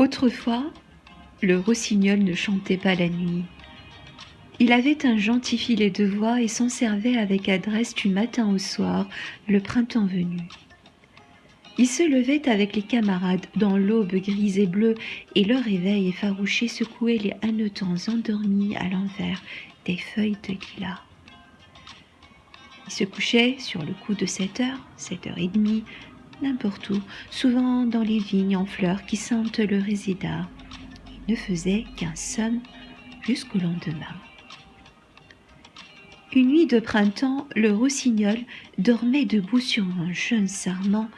Autrefois, le rossignol ne chantait pas la nuit. Il avait un gentil filet de voix et s'en servait avec adresse du matin au soir, le printemps venu. Il se levait avec les camarades dans l'aube grise et bleue, et leur réveil effarouché secouait les hannetons endormis à l'envers des feuilles de lilas. Il se couchait sur le coup de 7h, 7h30, n'importe où, souvent dans les vignes en fleurs qui sentent le réséda. Il ne faisait qu'un somme jusqu'au lendemain. Une nuit de printemps, le rossignol dormait debout sur un jeune sarment,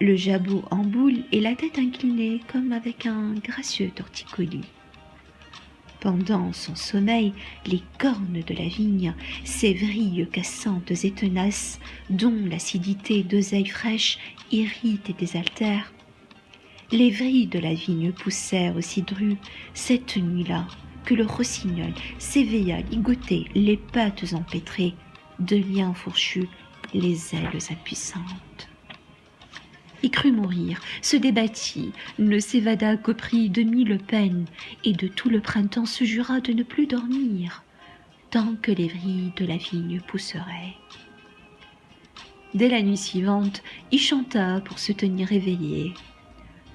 le jabot en boule et la tête inclinée comme avec un gracieux torticolis. Pendant son sommeil, les cornes de la vigne, ces vrilles cassantes et tenaces, dont l'acidité d'oseille fraîche irrite et désaltère, les vrilles de la vigne poussèrent aussi dru cette nuit-là que le rossignol s'éveilla ligoté, les pattes empêtrées, de liens fourchus, les ailes impuissantes. Il crut mourir, se débattit, ne s'évada qu'au prix de 1000 peines, et de tout le printemps se jura de ne plus dormir, tant que les vrilles de la vigne pousseraient. Dès la nuit suivante, il chanta pour se tenir éveillé.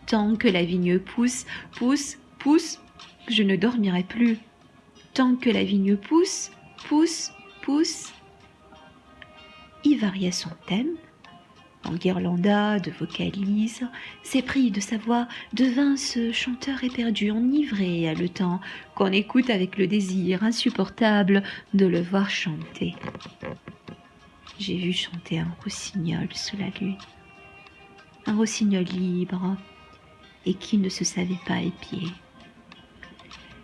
Tant que la vigne pousse, pousse, pousse, je ne dormirai plus. Tant que la vigne pousse, pousse, pousse. Il variait son thème. En guirlanda de vocalises, s'épris de sa voix devint ce chanteur éperdu, enivré et haletant, qu'on écoute avec le désir insupportable de le voir chanter. J'ai vu chanter un rossignol sous la lune, un rossignol libre et qui ne se savait pas épier.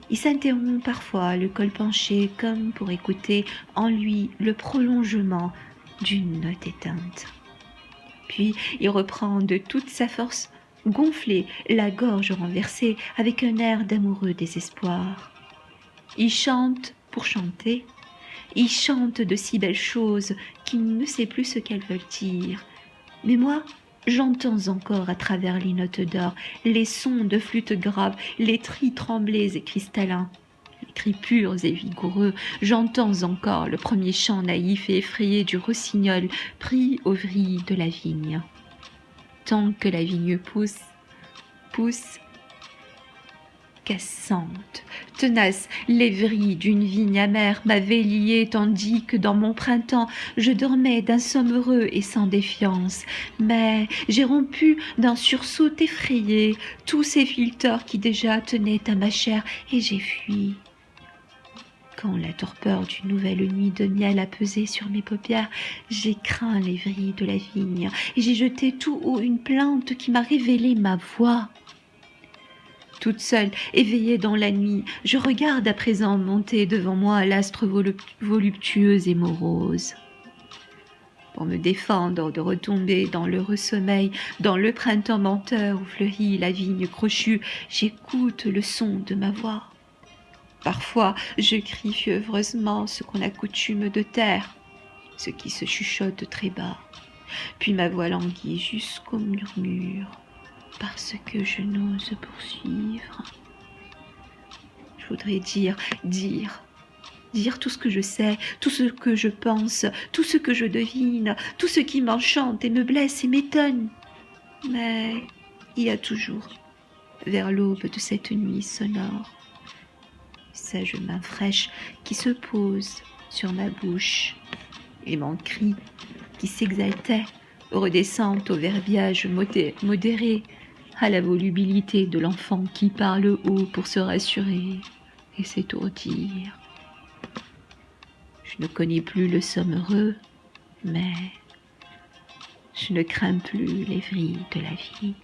Il s'interrompt parfois, le col penché, comme pour écouter en lui le prolongement d'une note éteinte. Puis il reprend de toute sa force, gonflé, la gorge renversée, avec un air d'amoureux désespoir. Il chante pour chanter, il chante de si belles choses qu'il ne sait plus ce qu'elles veulent dire. Mais moi, j'entends encore à travers les notes d'or les sons de flûte grave, les tris tremblés et cristallins. Les cris purs et vigoureux, j'entends encore le premier chant naïf et effrayé du rossignol pris aux vrilles de la vigne. Tant que la vigne pousse, pousse, cassante, tenace, les vrilles d'une vigne amère m'avaient lié tandis que dans mon printemps je dormais d'un somme heureux et sans défiance. Mais j'ai rompu d'un sursaut effrayé tous ces filters qui déjà tenaient à ma chair et j'ai fui. Quand la torpeur d'une nouvelle nuit de miel a pesé sur mes paupières, j'ai craint les vrilles de la vigne et j'ai jeté tout haut une plainte qui m'a révélé ma voix. Toute seule, éveillée dans la nuit, je regarde à présent monter devant moi l'astre voluptueuse et morose. Pour me défendre de retomber dans l'heureux sommeil, dans le printemps menteur où fleurit la vigne crochue, j'écoute le son de ma voix. Parfois, je crie fiévreusement ce qu'on a coutume de taire, ce qui se chuchote très bas. Puis ma voix languit jusqu'au murmure, parce que je n'ose poursuivre. Je voudrais dire tout ce que je sais, tout ce que je pense, tout ce que je devine, tout ce qui m'enchante et me blesse et m'étonne. Mais il y a toujours, vers l'aube de cette nuit sonore, sage main fraîche qui se pose sur ma bouche, et mon cri qui s'exaltait redescend au verbiage modéré, à la volubilité de l'enfant qui parle haut pour se rassurer et s'étourdir. Je ne connais plus le somme heureux, mais je ne crains plus les vrilles de la vie.